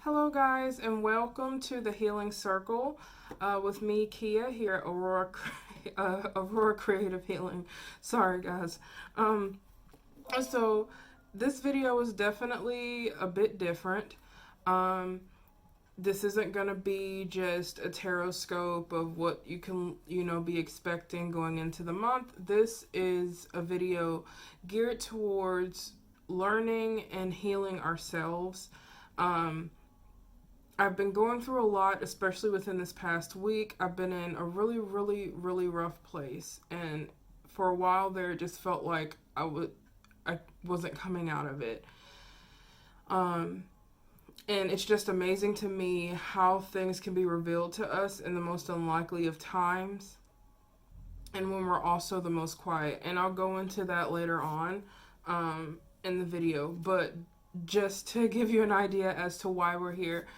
Hello guys, and welcome to the Healing Circle with me, Kia, here at Aurora Creative Healing. Sorry guys. So this video is definitely a bit different. This isn't going to be just a tarot scope of what you can, be expecting going into the month. This is a video geared towards learning and healing ourselves. I've been going through a lot, especially within this past week. I've been in a really, really, really rough place. And for a while there, it just felt like I wasn't coming out of it. And it's just amazing to me how things can be revealed to us in the most unlikely of times. And when we're also the most quiet. And I'll go into that later on in the video. But just to give you an idea as to why we're here.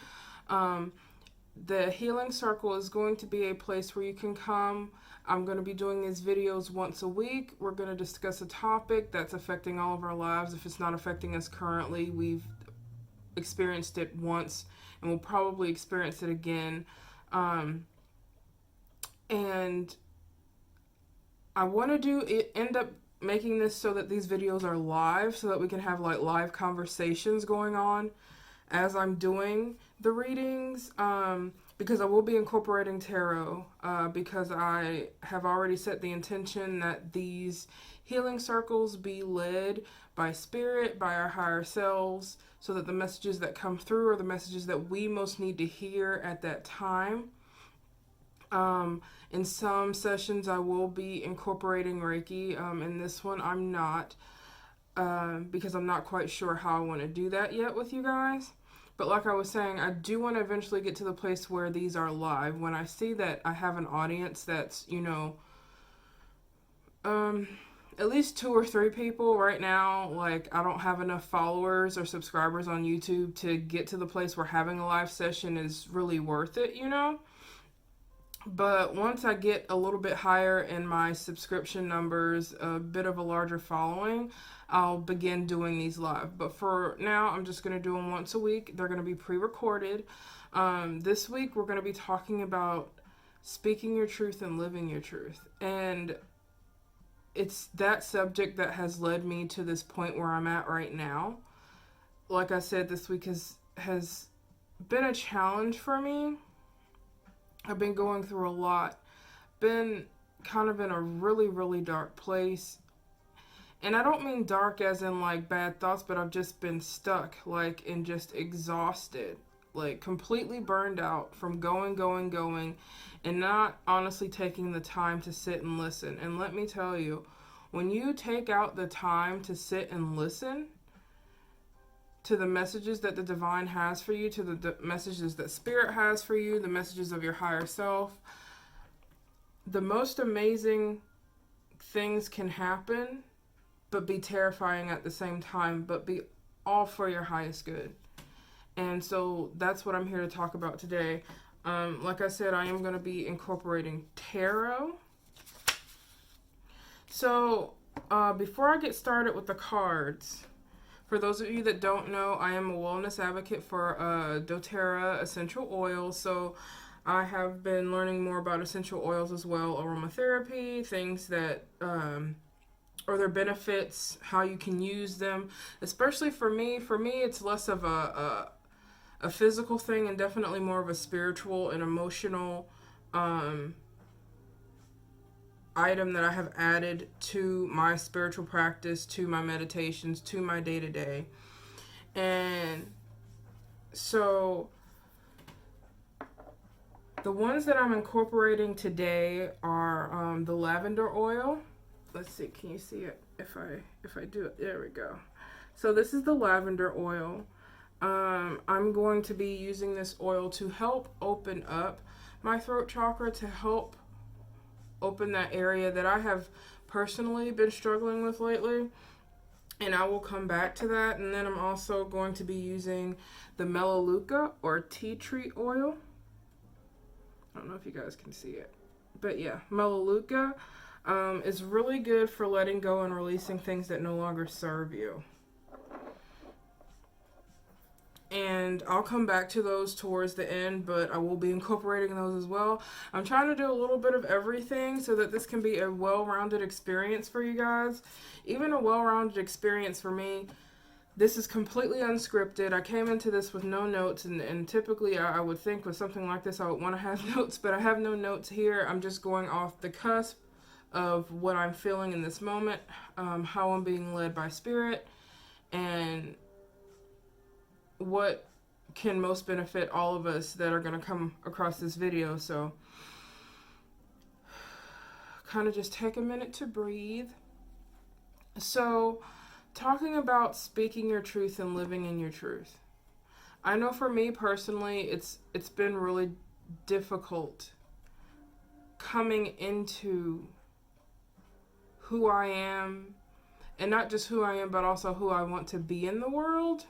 The Healing Circle is going to be a place where you can come. I'm going to be doing these videos once a week. We're going to discuss a topic that's affecting all of our lives. If it's not affecting us currently, we've experienced it once and we'll probably experience it again. And I want to end up making this so that these videos are live so that we can have like live conversations going on as I'm doing the readings, because I will be incorporating tarot, because I have already set the intention that these healing circles be led by spirit, by our higher selves, so that the messages that come through are the messages that we most need to hear at that time. In some sessions I will be incorporating Reiki. In this one I'm not, because I'm not quite sure how I want to do that yet with you guys. But like I was saying, I do want to eventually get to the place where these are live. When I see that I have an audience that's, at least 2 or 3 people right now, like I don't have enough followers or subscribers on YouTube to get to the place where having a live session is really worth it, But once I get a little bit higher in my subscription numbers, a bit of a larger following, I'll begin doing these live. But for now, I'm just going to do them once a week. They're going to be pre-recorded. This week, we're going to be talking about speaking your truth and living your truth. And it's that subject that has led me to this point where I'm at right now. Like I said, this week has been a challenge for me. I've been going through a lot, been kind of in a really, really dark place. And I don't mean dark as in like bad thoughts, but I've just been stuck, like, and just exhausted, like completely burned out from going, and not honestly taking the time to sit and listen. And let me tell you, when you take out the time to sit and listen to the messages that the divine has for you, to the messages that spirit has for you, the messages of your higher self, the most amazing things can happen, but be terrifying at the same time, but be all for your highest good. And so that's what I'm here to talk about today. Like I said, I am going to be incorporating tarot. So before I get started with the cards, for those of you that don't know, I am a wellness advocate for doTERRA essential oils. So I have been learning more about essential oils as well, aromatherapy, things that, or their benefits, how you can use them. Especially for me, it's less of a physical thing and definitely more of a spiritual and emotional item that I have added to my spiritual practice, to my meditations, to my day-to-day. And so the ones that I'm incorporating today are the lavender oil. Let's see, can you see it? If I do it, there we go. So this is the lavender oil. I'm going to be using this oil to help open up my throat chakra, to help open that area that I have personally been struggling with lately. And I will come back to that. And then I'm also going to be using the melaleuca or tea tree oil. I don't know if you guys can see it, but yeah, melaleuca is really good for letting go and releasing things that no longer serve you. and I'll come back to those towards the end, but I will be incorporating those as well. I'm trying to do a little bit of everything so that this can be a well-rounded experience for you guys. Even a well-rounded experience for me. This is completely unscripted. I came into this with no notes, and typically I would think with something like this I would want to have notes, but I have no notes here. I'm just going off the cusp of what I'm feeling in this moment, how I'm being led by spirit, and what can most benefit all of us that are going to come across this video. So kind of just take a minute to breathe. So talking about speaking your truth and living in your truth. I know for me personally, it's been really difficult coming into who I am, and not just who I am, but also who I want to be in the world.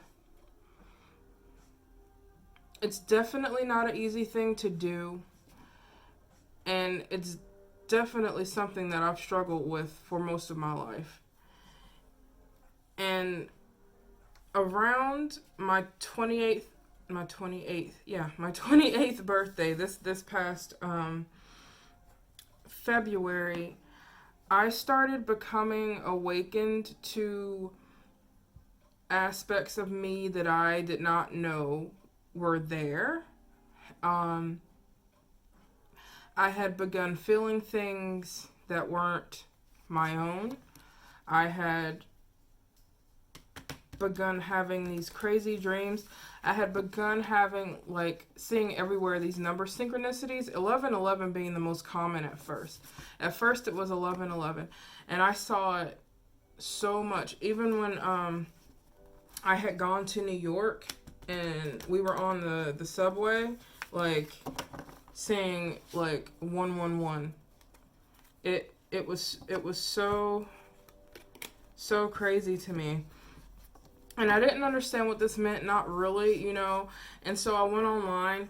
It's definitely not an easy thing to do, and it's definitely something that I've struggled with for most of my life. And around my 28th birthday, this past February, I started becoming awakened to aspects of me that I did not know were there. I had begun feeling things that weren't my own. I had begun having these crazy dreams. I had begun having, like, seeing everywhere these number synchronicities, 1111 being the most common at first. At first it was 1111, and I saw it so much. Even when I had gone to New York and we were on the subway, like, seeing, like, 111. It was so crazy to me. And I didn't understand what this meant, not really, you know. And so I went online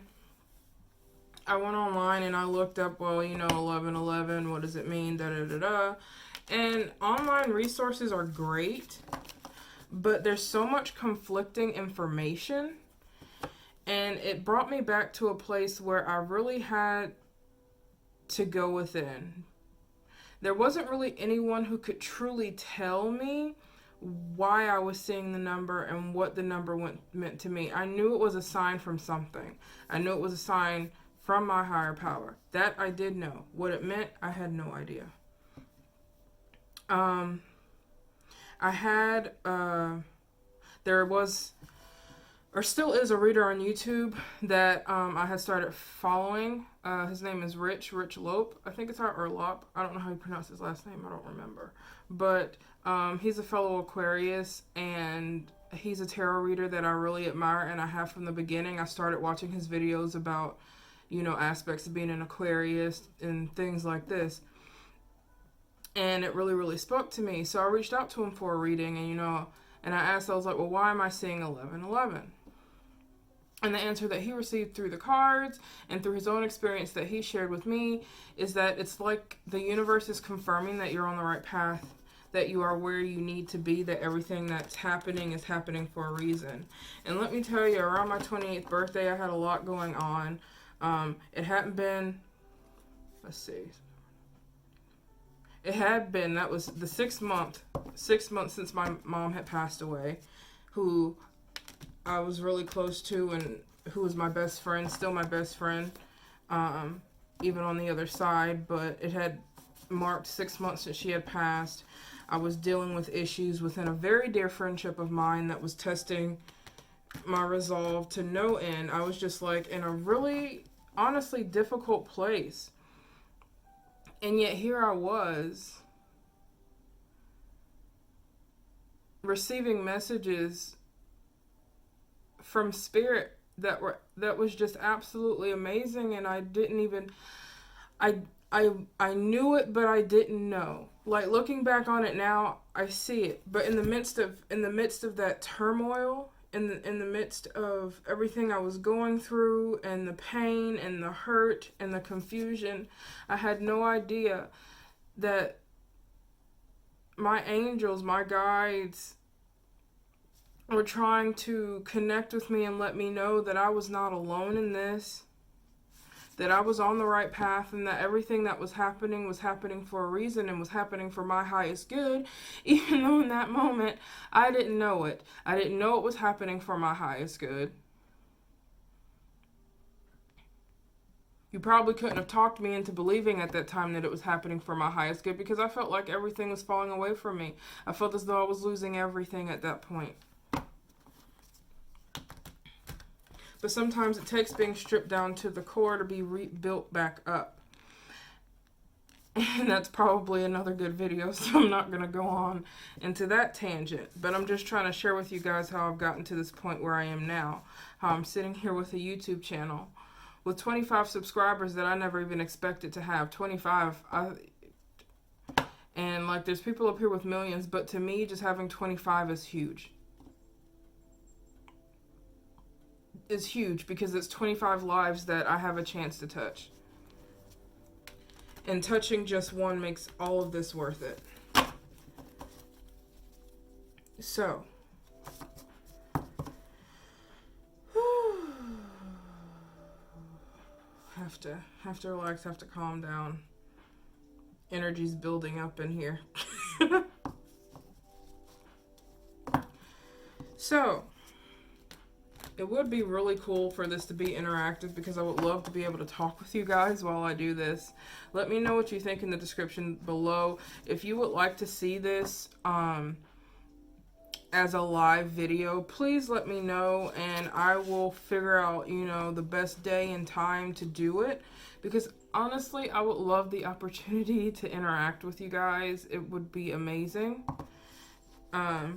and I looked up, well, you know, 1111, what does it mean, da-da-da-da. And online resources are great, but there's so much conflicting information. And it brought me back to a place where I really had to go within. There wasn't really anyone who could truly tell me why I was seeing the number and what the number meant to me. I knew it was a sign from something. I knew it was a sign from my higher power. That I did know. What it meant, I had no idea. I had, there was, or still is, a reader on YouTube that I had started following. His name is Rich Lope. I think it's or Lop. I don't know how you pronounce his last name. I don't remember. But he's a fellow Aquarius, and he's a tarot reader that I really admire, and I have from the beginning. I started watching his videos about, you know, aspects of being an Aquarius and things like this. And it really, really spoke to me. So I reached out to him for a reading, and, you know, and I asked, I was like, well, why am I seeing 1111? And the answer that he received through the cards and through his own experience that he shared with me is that it's like the universe is confirming that you're on the right path, that you are where you need to be, that everything that's happening is happening for a reason. And let me tell you, around my 28th birthday, I had a lot going on. It hadn't been, let's see. It had been, that was the 6 months since my mom had passed away, who I was really close to and who was my best friend, still my best friend, even on the other side. But it had marked 6 months since she had passed. I was dealing with issues within a very dear friendship of mine that was testing my resolve to no end. I was just like in a really, honestly, difficult place. And yet here I was receiving messages from spirit that was just absolutely amazing, and I didn't even I knew it, but I didn't know. Like, looking back on it now, I see it. But in the midst of that turmoil, in the midst of everything I was going through, and the pain and the hurt and the confusion, I had no idea that my angels, my guides, were trying to connect with me and let me know that I was not alone in this, that I was on the right path, and that everything that was happening for a reason and was happening for my highest good, even though in that moment I didn't know it. I didn't know it was happening for my highest good. You probably couldn't have talked me into believing at that time that it was happening for my highest good, because I felt like everything was falling away from me. I felt as though I was losing everything at that point. But sometimes it takes being stripped down to the core to be rebuilt back up. And that's probably another good video, so I'm not going to go on into that tangent. But I'm just trying to share with you guys how I've gotten to this point where I am now. How I'm sitting here with a YouTube channel with 25 subscribers that I never even expected to have. 25. And like, there's people up here with millions, but to me, just having 25 is huge. Is huge because it's 25 lives that I have a chance to touch. And touching just one makes all of this worth it. So, have to relax, have to calm down. Energy's building up in here. So, it would be really cool for this to be interactive, because I would love to be able to talk with you guys while I do this. Let me know what you think in the description below. If you would like to see this as a live video, please let me know, and I will figure out, you know, the best day and time to do it, because honestly, I would love the opportunity to interact with you guys. It would be amazing.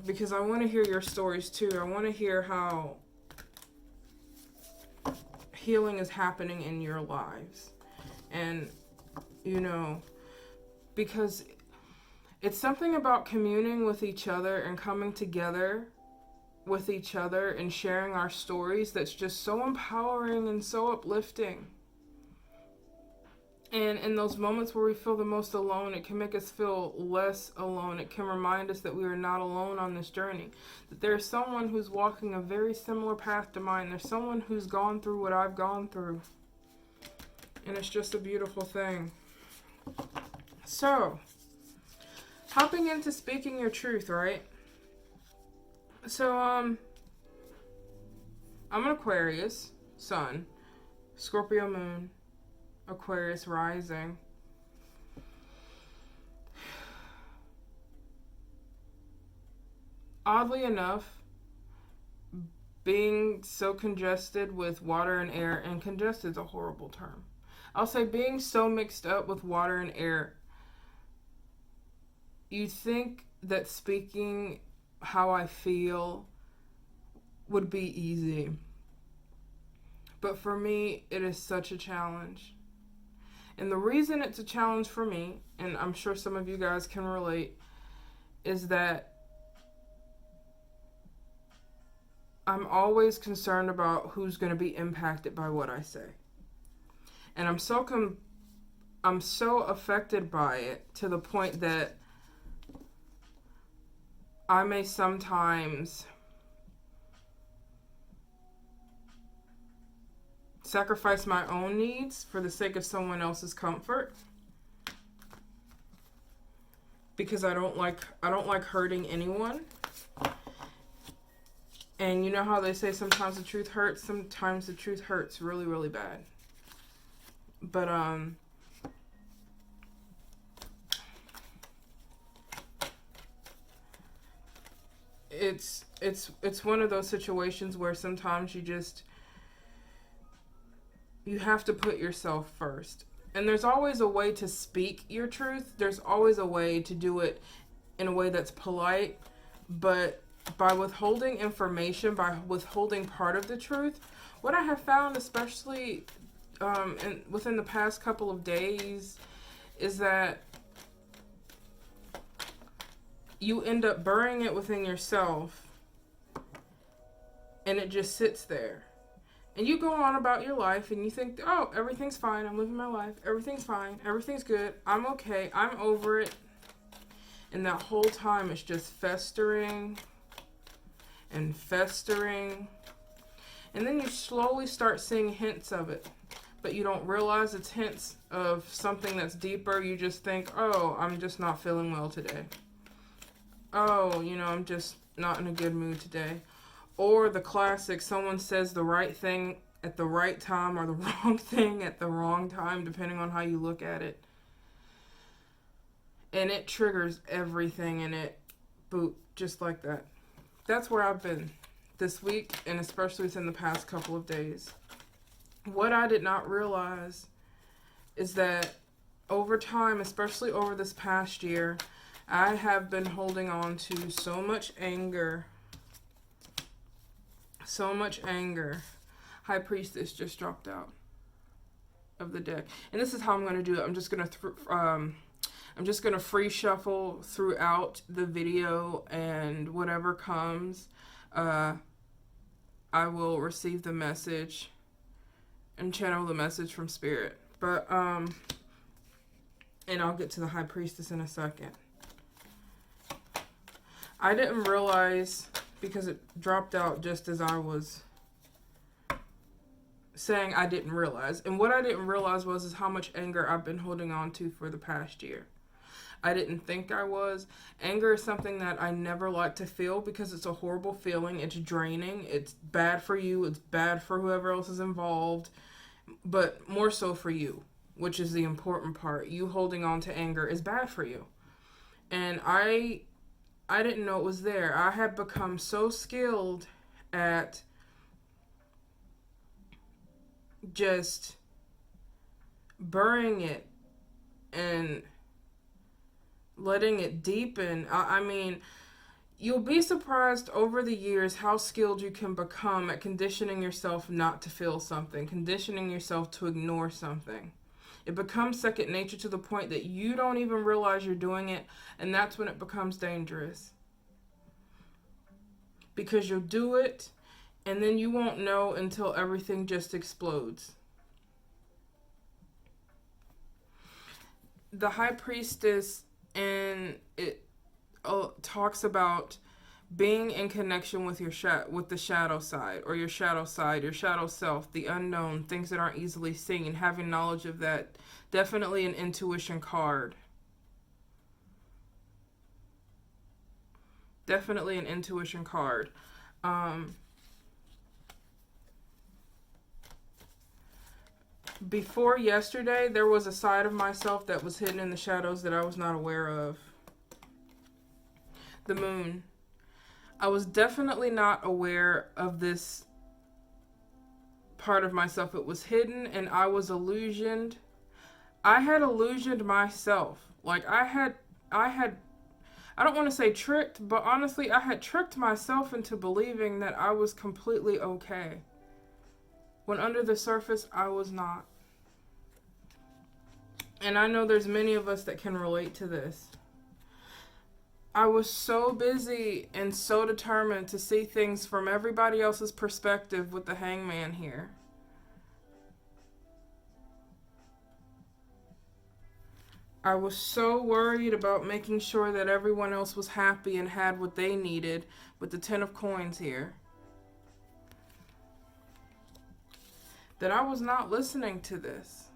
Because I want to hear your stories too. I want to hear how healing is happening in your lives. And, you know, because it's something about communing with each other and coming together with each other and sharing our stories that's just so empowering and so uplifting. And in those moments where we feel the most alone, it can make us feel less alone. It can remind us that we are not alone on this journey. That there's someone who's walking a very similar path to mine. There's someone who's gone through what I've gone through. And it's just a beautiful thing. So, hopping into speaking your truth, right? So, I'm an Aquarius sun, Scorpio moon, Aquarius rising. Oddly enough, being so congested with water and air, and congested is a horrible term. I'll say being so mixed up with water and air, you think that speaking how I feel would be easy. But for me, it is such a challenge. And the reason it's a challenge for me, and I'm sure some of you guys can relate, is that I'm always concerned about who's going to be impacted by what I say. And I'm so affected by it to the point that I may sometimes sacrifice my own needs for the sake of someone else's comfort, because I don't like hurting anyone. And you know how they say sometimes the truth hurts, sometimes the truth hurts really, really bad. But it's one of those situations where sometimes you have to put yourself first. And there's always a way to speak your truth. There's always a way to do it in a way that's polite. But by withholding information, by withholding part of the truth, what I have found, especially within the past couple of days, is that you end up burying it within yourself, and it just sits there. And you go on about your life, and you think, oh, everything's fine, I'm living my life, everything's fine, everything's good, I'm okay, I'm over it. And that whole time it's just festering and festering. And then you slowly start seeing hints of it, but you don't realize it's hints of something that's deeper. You just think, oh, I'm just not feeling well today. Oh, I'm just not in a good mood today. Or the classic, someone says the right thing at the right time or the wrong thing at the wrong time, depending on how you look at it. And it triggers everything in it. Boop, just like that. That's where I've been this week, and especially within the past couple of days. What I did not realize is that over time, especially over this past year, I have been holding on to so much anger. So much anger. High Priestess just dropped out of the deck. And this is how I'm going to do it. I'm just going to free shuffle throughout the video, and whatever comes, I will receive the message and channel the message from Spirit. But, and I'll get to the High Priestess in a second. I didn't realize, because it dropped out just as I was saying I didn't realize. And what I didn't realize is how much anger I've been holding on to for the past year. I didn't think I was. Anger is something that I never like to feel because it's a horrible feeling. It's draining. It's bad for you. It's bad for whoever else is involved. But more so for you, which is the important part. You holding on to anger is bad for you. And I didn't know it was there. I had become so skilled at just burying it and letting it deepen. I mean, you'll be surprised over the years how skilled you can become at conditioning yourself not to feel something, conditioning yourself to ignore something. It becomes second nature to the point that you don't even realize you're doing it, and that's when it becomes dangerous. Because you'll do it, and then you won't know until everything just explodes. The High Priestess, and it talks about being in connection with with the shadow side, or your shadow self, the unknown, things that aren't easily seen, having knowledge of that. Definitely an intuition card. Definitely an intuition card. Before yesterday, there was a side of myself that was hidden in the shadows that I was not aware of. The moon. I was definitely not aware of this part of myself. It was hidden, and I was illusioned. I had illusioned myself. Like, I don't want to say tricked, but honestly, I had tricked myself into believing that I was completely okay. When under the surface, I was not. And I know there's many of us that can relate to this. I was so busy and so determined to see things from everybody else's perspective with the Hangman here. I was so worried about making sure that everyone else was happy and had what they needed with the 10 of coins here, that I was not listening to this.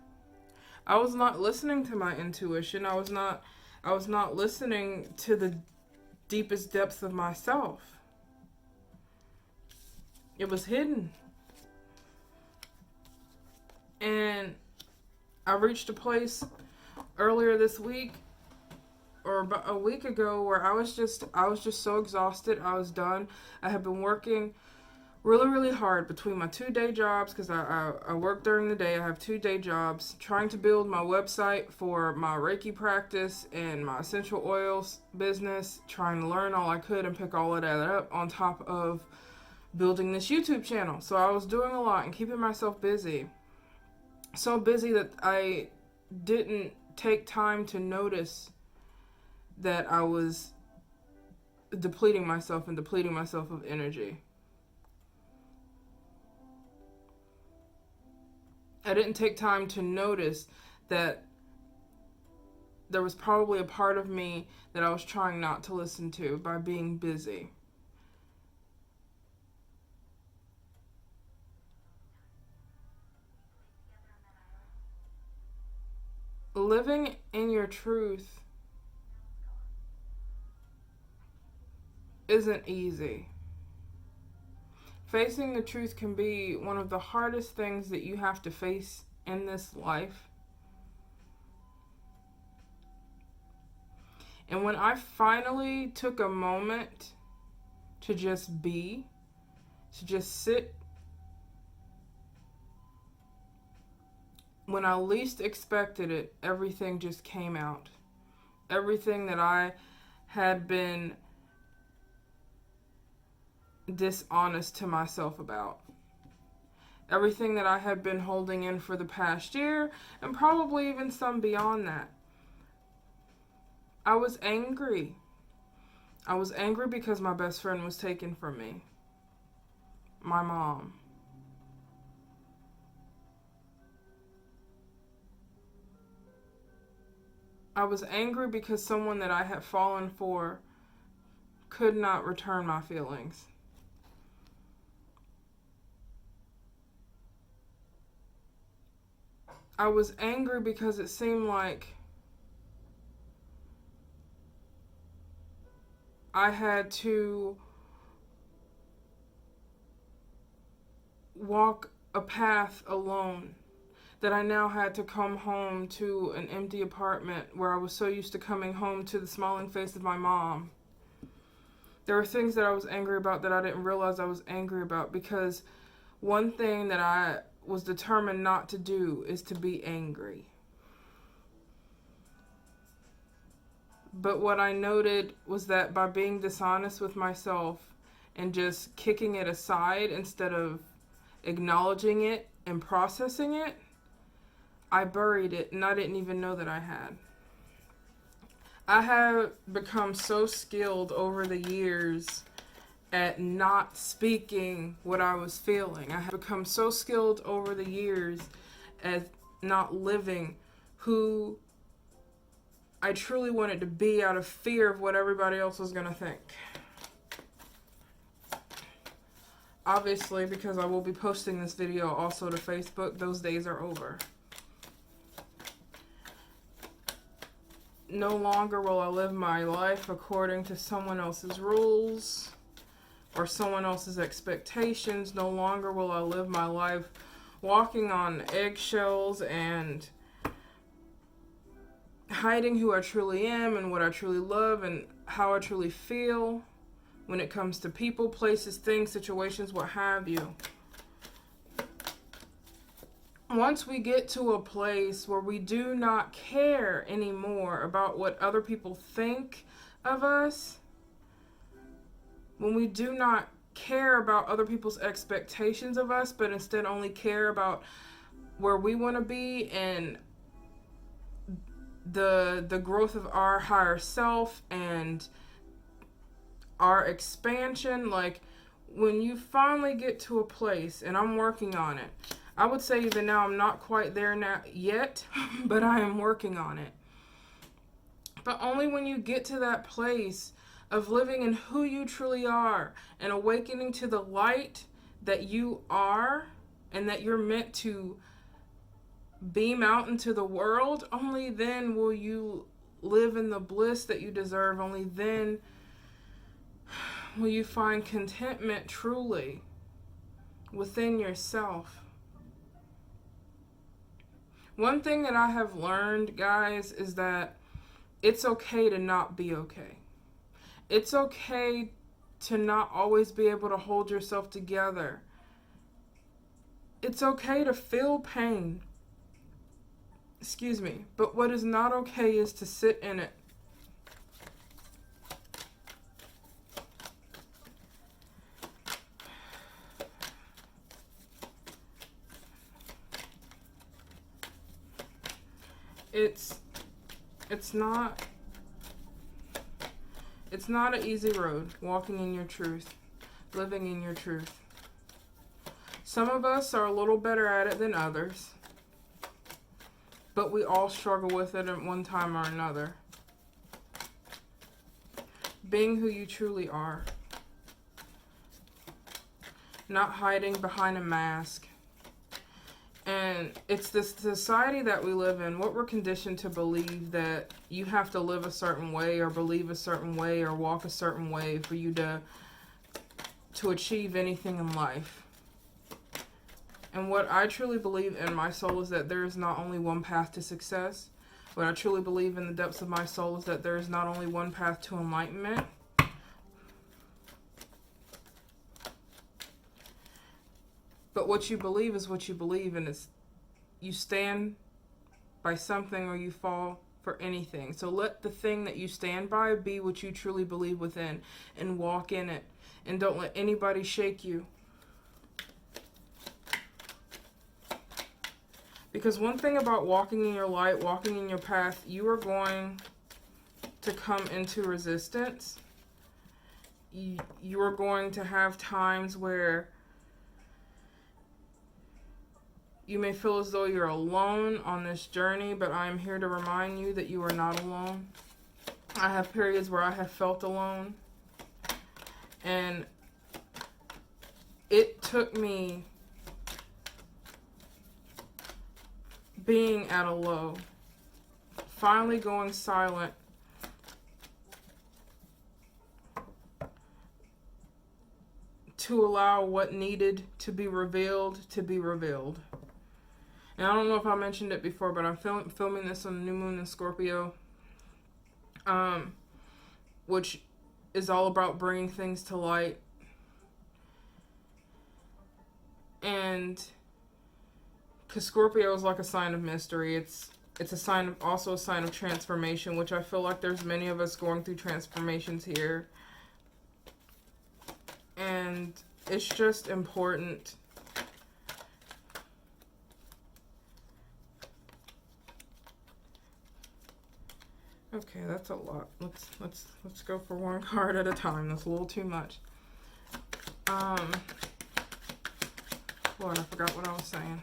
I was not listening to my intuition. I was not listening to the deepest depths of myself. It was hidden. And I reached a place earlier this week, or about a week ago, where I was just so exhausted. I was done. I had been working really, really hard between my 2 day jobs, because I work during the day. I have 2 day jobs, trying to build my website for my Reiki practice and my essential oils business, trying to learn all I could and pick all of that up on top of building this YouTube channel. So I was doing a lot and keeping myself busy. So busy that I didn't take time to notice that I was depleting myself of energy. I didn't take time to notice that there was probably a part of me that I was trying not to listen to by being busy. living in your truth isn't easy. Facing the truth can be one of the hardest things that you have to face in this life. And when I finally took a moment to just be, to just sit, when I least expected it, everything just came out. Everything that I had been dishonest to myself about. Everything that I had been holding in for the past year, and probably even some beyond that. I was angry. I was angry because my best friend was taken from me. My mom. I was angry because someone that I had fallen for could not return my feelings. I was angry because it seemed like I had to walk a path alone. That I now had to come home to an empty apartment where I was so used to coming home to the smiling face of my mom. There were things that I was angry about that I didn't realize I was angry about, because one thing that I was determined not to do is to be angry. But what I noted was that by being dishonest with myself and just kicking it aside instead of acknowledging it and processing it, I buried it, and I didn't even know that I had. I have become so skilled over the years at not speaking what I was feeling. I have become so skilled over the years at not living who I truly wanted to be out of fear of what everybody else was going to think. Obviously, because I will be posting this video also to Facebook, those days are over. No longer will I live my life according to someone else's rules or someone else's expectations. No longer will I live my life walking on eggshells and hiding who I truly am and what I truly love and how I truly feel when it comes to people, places, things, situations, what have you. Once we get to a place where we do not care anymore about what other people think of us, when we do not care about other people's expectations of us, but instead only care about where we want to be and the growth of our higher self and our expansion, like when you finally get to a place, and I'm working on it, I would say even now I'm not quite there now yet, but I am working on it. But only when you get to that place of living in who you truly are and awakening to the light that you are and that you're meant to beam out into the world, only then will you live in the bliss that you deserve. Only then will you find contentment truly within yourself. One thing that I have learned, guys, is that it's okay to not be okay. It's okay to not always be able to hold yourself together. It's okay to feel pain. Excuse me. But what is not okay is to sit in it. It's not an easy road, walking in your truth, living in your truth. Some of us are a little better at it than others, but we all struggle with it at one time or another. Being who you truly are. Not hiding behind a mask. And it's this society that we live in, what we're conditioned to believe, that you have to live a certain way or believe a certain way or walk a certain way for you to achieve anything in life. And what I truly believe in my soul is that there is not only one path to success. What I truly believe in the depths of my soul is that there is not only one path to enlightenment. But what you believe is what you believe, and it's, you stand by something or you fall for anything. So let the thing that you stand by be what you truly believe within, and walk in it. And don't let anybody shake you. Because one thing about walking in your light, walking in your path, you are going to come into resistance. You are going to have times where you may feel as though you're alone on this journey, but I am here to remind you that you are not alone. I have periods where I have felt alone. And it took me being at a low, finally going silent, to allow what needed to be revealed to be revealed. And I don't know if I mentioned it before, but I'm filming this on the new moon in Scorpio, which is all about bringing things to light. And because Scorpio is like a sign of mystery, it's a sign of, also a sign of transformation, which I feel like there's many of us going through transformations here. And it's just important Okay, that's a lot. Let's go for one card at a time. That's a little too much. Lord, I forgot what I was saying.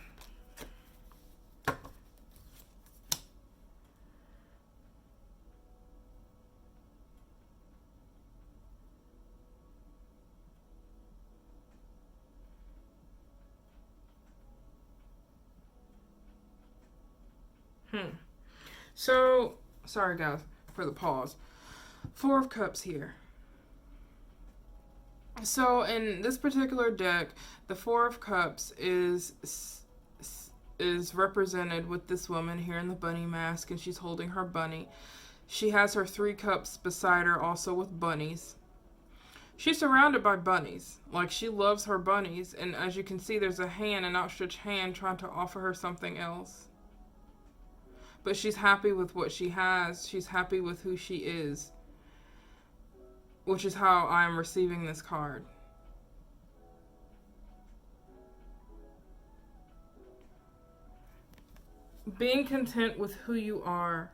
So, sorry guys for the pause. Four of Cups here. So in this particular deck, the Four of Cups is represented with this woman here in the bunny mask, and she's holding her bunny. She has her 3 cups beside her, also with bunnies. She's surrounded by bunnies. Like, she loves her bunnies, and as you can see, there's a hand, an outstretched hand, trying to offer her something else. But she's happy with what she has. She's happy with who she is. Which is how I'm receiving this card. Being content with who you are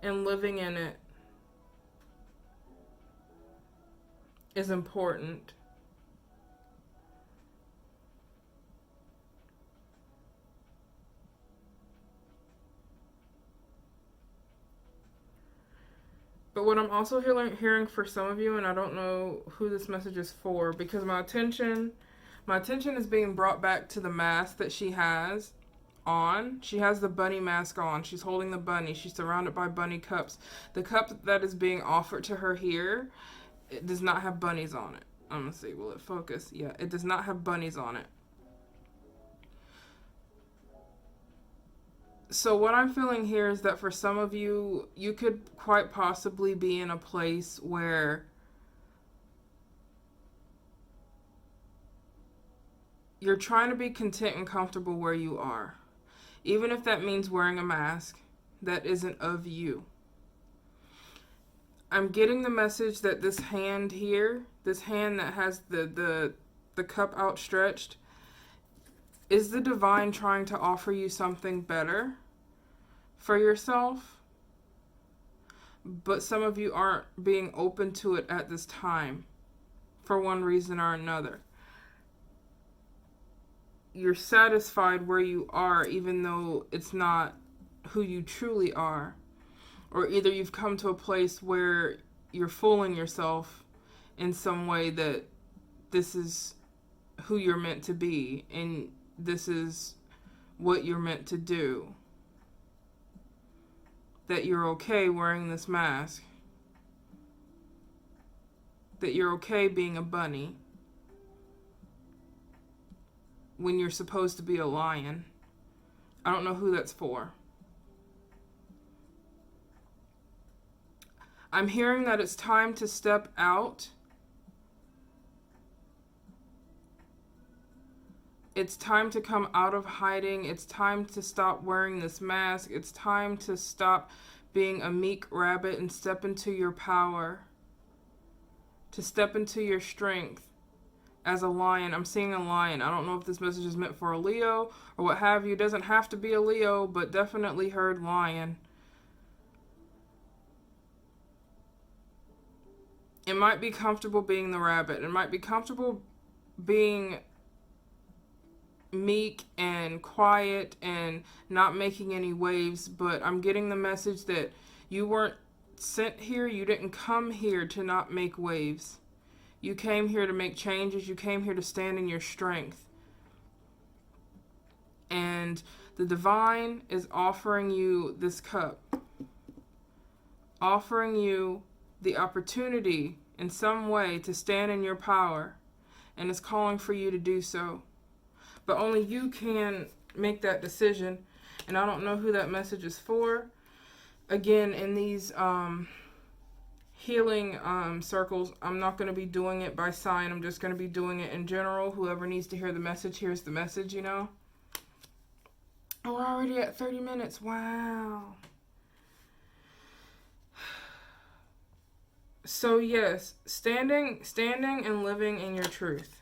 and living in it is important. But what I'm also hearing for some of you, and I don't know who this message is for, because my attention is being brought back to the mask that she has on. She has the bunny mask on. She's holding the bunny. She's surrounded by bunny cups. The cup that is being offered to her here, it does not have bunnies on it. I'm going to see, will it focus? Yeah, it does not have bunnies on it. So what I'm feeling here is that for some of you, you could quite possibly be in a place where you're trying to be content and comfortable where you are. Even if that means wearing a mask that isn't of you. I'm getting the message that this hand here, this hand that has the cup outstretched, is the divine trying to offer you something better for yourself? But some of you aren't being open to it at this time, for one reason or another. You're satisfied where you are, even though it's not who you truly are. Or either you've come to a place where you're fooling yourself in some way that this is who you're meant to be, and this is what you're meant to do. That you're okay wearing this mask. That you're okay being a bunny when you're supposed to be a lion. I don't know who that's for. I'm hearing that it's time to step out. It's time to come out of hiding. It's time to stop wearing this mask. It's time to stop being a meek rabbit and step into your power. To step into your strength as a lion. I'm seeing a lion. I don't know if this message is meant for a Leo or what have you. It doesn't have to be a Leo, but definitely heard lion. It might be comfortable being the rabbit. It might be comfortable being meek and quiet and not making any waves, but I'm getting the message that you weren't sent here. You didn't come here to not make waves. You came here to make changes. You came here to stand in your strength. And the divine is offering you this cup, offering you the opportunity in some way to stand in your power, and is calling for you to do so. But only you can make that decision, and I don't know who that message is for. Again, in these healing circles, I'm not going to be doing it by sign. I'm just going to be doing it in general. Whoever needs to hear the message hears the message, you know. Oh, we're already at 30 minutes. Wow. So yes, standing and living in your truth.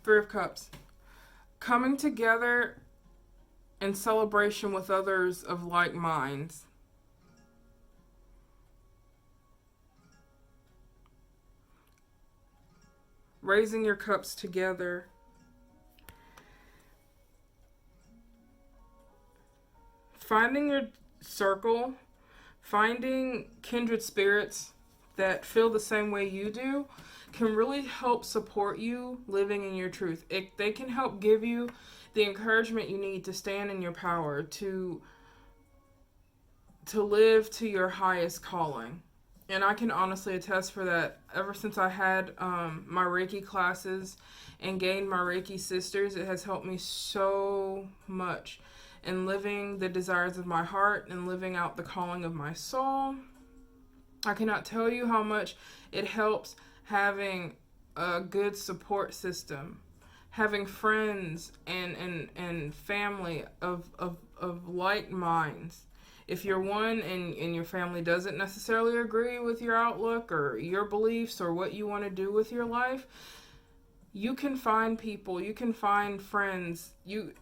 Three of Cups. Coming together in celebration with others of like minds. Raising your cups together. Finding your circle. Finding kindred spirits that feel the same way you do can really help support you living in your truth. They can help give you the encouragement you need to stand in your power, to live to your highest calling. And I can honestly attest for that. Ever since I had my Reiki classes and gained my Reiki sisters, it has helped me so much in living the desires of my heart and living out the calling of my soul. I cannot tell you how much it helps having a good support system, having friends and family of like minds. If you're one and your family doesn't necessarily agree with your outlook or your beliefs or what you want to do with your life, you can find people, you can find friends,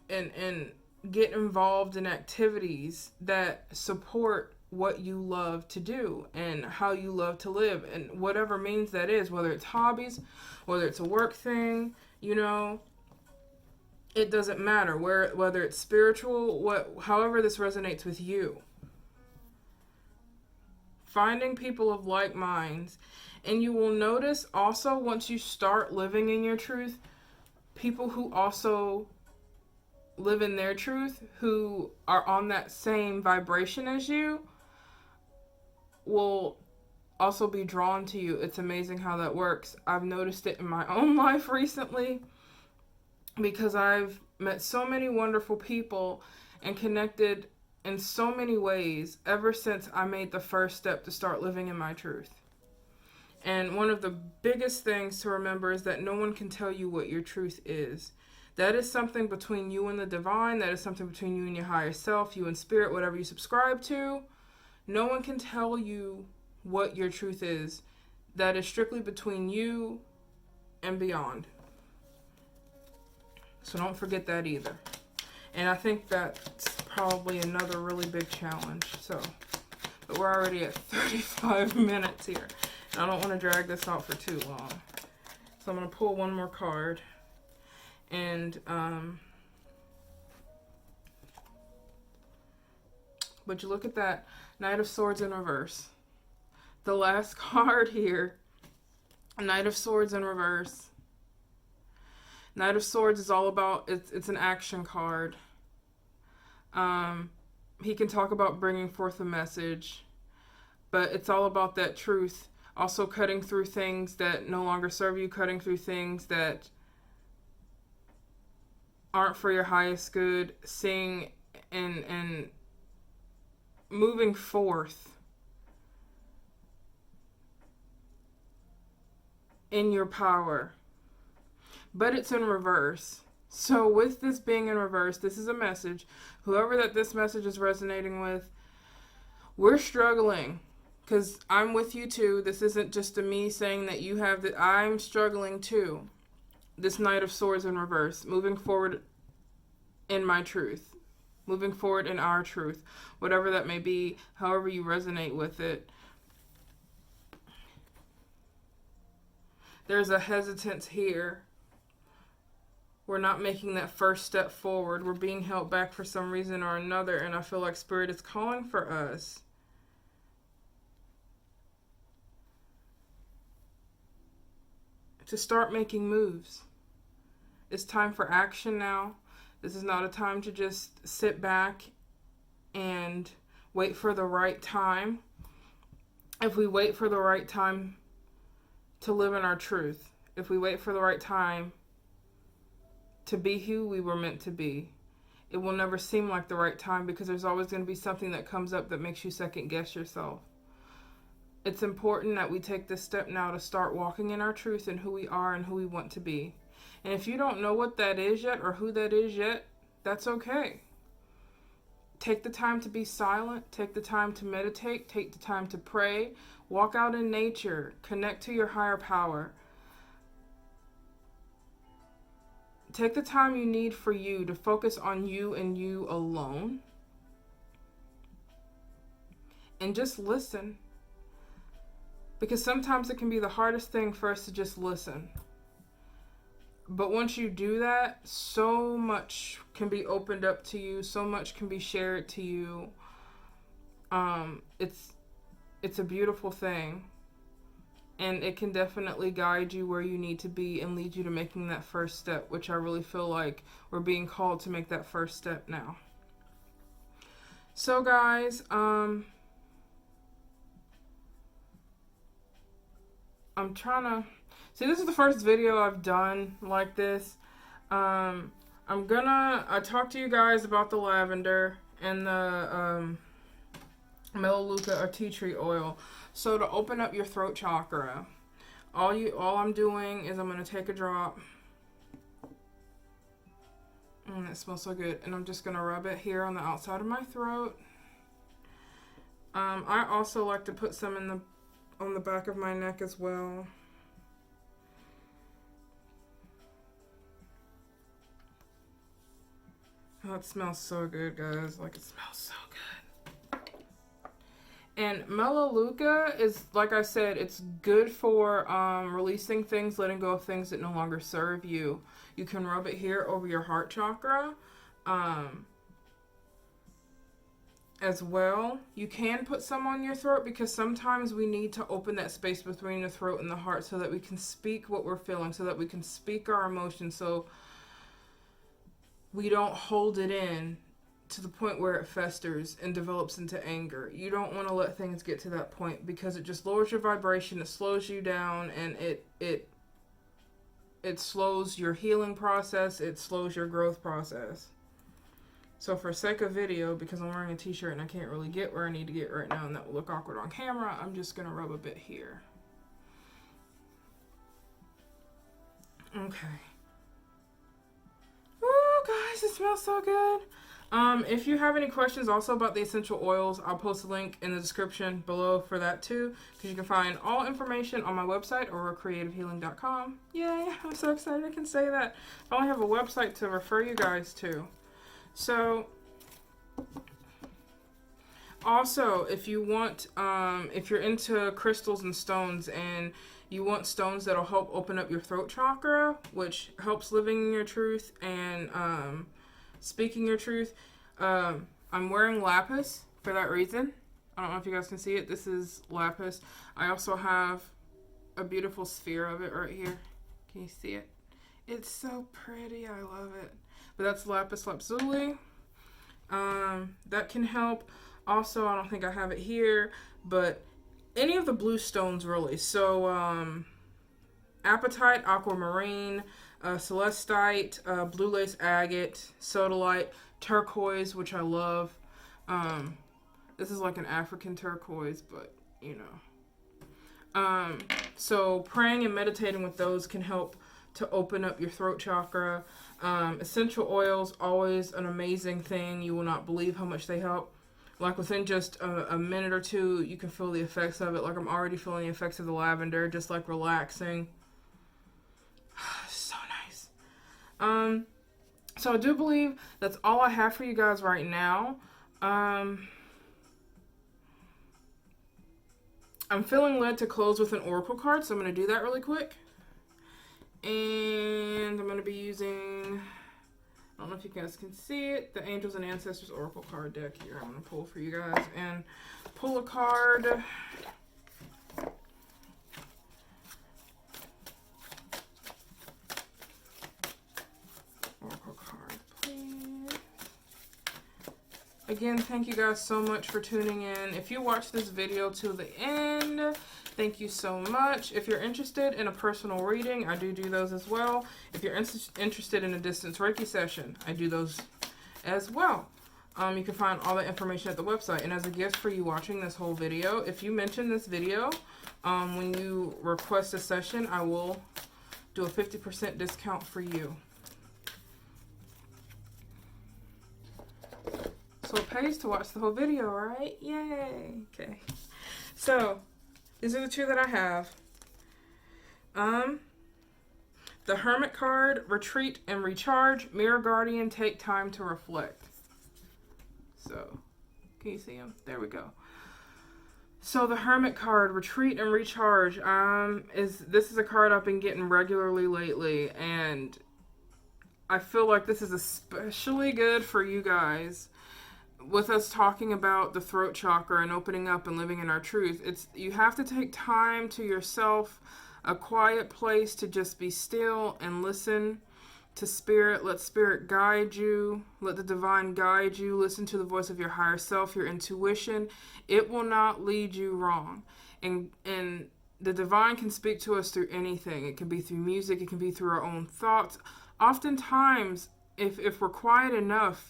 and get involved in activities that support what you love to do and how you love to live, and whatever means that is, whether it's hobbies, whether it's a work thing, you know, it doesn't matter whether it's spiritual, however this resonates with you. Finding people of like minds, and you will notice also once you start living in your truth, people who also live in their truth, who are on that same vibration as you, will also be drawn to you. It's amazing how that works. I've noticed it in my own life recently because I've met so many wonderful people and connected in so many ways ever since I made the first step to start living in my truth. And one of the biggest things to remember is that no one can tell you what your truth is. That is something between you and the divine. That is something between you and your higher self, you and spirit, whatever you subscribe to. No one can tell you what your truth is. That is strictly between you and beyond. So don't forget that either. And I think that's probably another really big challenge. But we're already at 35 minutes here. And I don't want to drag this out for too long. So I'm going to pull one more card. And, but you look at that Knight of Swords in reverse. The last card here Knight of Swords in reverse. Knight of Swords is all about, it's an action card. He can talk about bringing forth a message, but it's all about that truth. Also cutting through things that no longer serve you, cutting through things that aren't for your highest good, seeing and moving forth in your power. But it's in reverse. So with this being in reverse, this is a message. Whoever that this message is resonating with, we're struggling. Because I'm with you too. This isn't just a me saying that you have that. I'm struggling too. This Knight of Swords in reverse. Moving forward in my truth. Moving forward in our truth. Whatever that may be. However you resonate with it. There's a hesitance here. We're not making that first step forward. We're being held back for some reason or another. And I feel like Spirit is calling for us to start making moves. It's time for action now. This is not a time to just sit back and wait for the right time. If we wait for the right time to live in our truth, if we wait for the right time to be who we were meant to be, it will never seem like the right time because there's always going to be something that comes up that makes you second guess yourself. It's important that we take this step now to start walking in our truth and who we are and who we want to be. And if you don't know what that is yet or who that is yet, that's okay. Take the time to be silent. Take the time to meditate. Take the time to pray. Walk out in nature. Connect to your higher power. Take the time you need for you to focus on you and you alone. And just listen. Because sometimes it can be the hardest thing for us to just listen. But once you do that, so much can be opened up to you. So much can be shared to you. It's a beautiful thing. And it can definitely guide you where you need to be and lead you to making that first step, which I really feel like we're being called to make that first step now. So guys, I'm trying to... See, this is the first video I've done like this. I talked to you guys about the lavender and the Melaleuca or tea tree oil. So to open up your throat chakra, all I'm doing is I'm going to take a drop. It smells so good. And I'm just going to rub it here on the outside of my throat. I also like to put some on the back of my neck as well. Oh, it smells so good, guys. Like, it smells so good. And Melaleuca is, like I said, it's good for releasing things, letting go of things that no longer serve you. You can rub it here over your heart chakra as well. You can put some on your throat because sometimes we need to open that space between the throat and the heart so that we can speak what we're feeling, so that we can speak our emotions, so we don't hold it in to the point where it festers and develops into anger. You don't want to let things get to that point because it just lowers your vibration, it slows you down, and it slows your healing process, it slows your growth process. So for sake of video, because I'm wearing a t-shirt and I can't really get where I need to get right now and that will look awkward on camera, I'm just going to rub a bit here. Okay. Guys, it smells so good. If you have any questions also about the essential oils, I'll post a link in the description below for that too, because you can find all information on my website or creativehealing.com. Yay, I'm so excited I can say that. I only have a website to refer you guys to. So, also, if you want, if you're into crystals and stones and you want stones that'll help open up your throat chakra, which helps living in your truth and speaking your truth, I'm wearing lapis for that reason. I don't know if you guys can see it. This is lapis. I also have a beautiful sphere of it right here. Can you see it? It's so pretty. I love it. But that's lapis lazuli. That can help. Also, I don't think I have it here, but any of the blue stones really. So, apatite, aquamarine, celestite, blue lace agate, sodalite, turquoise, which I love. This is like an African turquoise, but you know. So praying and meditating with those can help to open up your throat chakra. Essential oils, always an amazing thing. You will not believe how much they help. Like within just a minute or two, you can feel the effects of it. Like I'm already feeling the effects of the lavender, just like relaxing. So nice. So I do believe that's all I have for you guys right now. I'm feeling led to close with an oracle card, so I'm going to do that really quick. And I'm going to be using, I don't know if you guys can see it, the Angels and Ancestors Oracle card deck here. I'm going to pull for you guys and pull a card. Oracle card, please. Again, thank you guys so much for tuning in. If you watch this video to the end, thank you so much. If you're interested in a personal reading, I do those as well. If you're interested in a distance Reiki session, I do those as well. You can find all the information at the website. And as a gift for you watching this whole video, if you mention this video, when you request a session, I will do a 50% discount for you. So it pays to watch the whole video, right? Yay! Okay. So, these are the two that I have. The Hermit card, Retreat and Recharge. Mirror Guardian, Take Time to Reflect. So, can you see them? There we go. So the Hermit card, Retreat and Recharge, this is a card I've been getting regularly lately, and I feel like this is especially good for you guys. With us talking about the throat chakra and opening up and living in our truth, you have to take time to yourself, a quiet place to just be still and listen to Spirit. Let Spirit guide you. Let the divine guide you. Listen to the voice of your higher self, your intuition. It will not lead you wrong. And the divine can speak to us through anything. It can be through music. It can be through our own thoughts. Oftentimes, if we're quiet enough,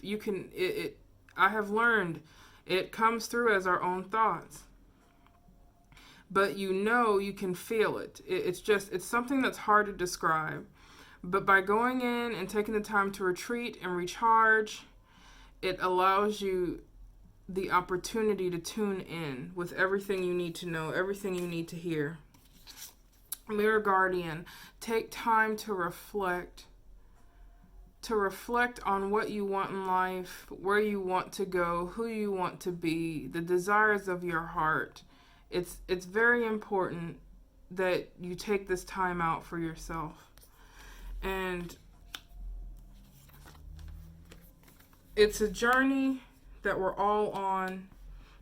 I have learned it comes through as our own thoughts. But you can feel it. It's something that's hard to describe. But by going in and taking the time to retreat and recharge, it allows you the opportunity to tune in with everything you need to know, everything you need to hear. Mirror Guardian, take time to reflect. To reflect on what you want in life, where you want to go, who you want to be, the desires of your heart. It's very important that you take this time out for yourself. And it's a journey that we're all on.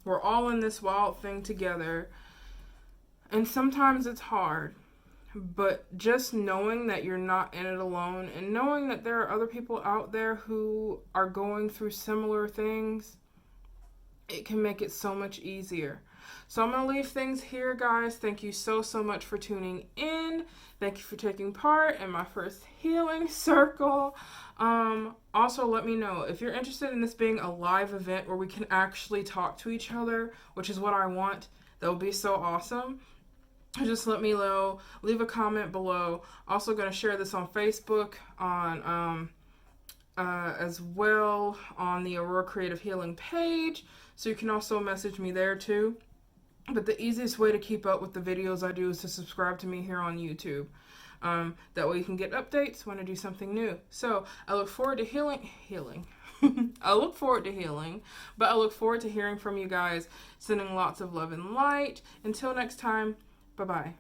We're all in this wild thing together. And sometimes it's hard. But just knowing that you're not in it alone and knowing that there are other people out there who are going through similar things, it can make it so much easier. So I'm going to leave things here, guys. Thank you so much for tuning in. Thank you for taking part in my first healing circle. Also, let me know if you're interested in this being a live event where we can actually talk to each other, which is what I want. That would be so awesome. Just let me know. Leave a comment below. Also going to share this on Facebook, on as well on the Aurora Creative Healing page. So you can also message me there too. But the easiest way to keep up with the videos I do is to subscribe to me here on YouTube. That way you can get updates when I do something new. So I look forward to healing. I look forward to healing, but I look forward to hearing from you guys. Sending lots of love and light. Until next time. Bye-bye.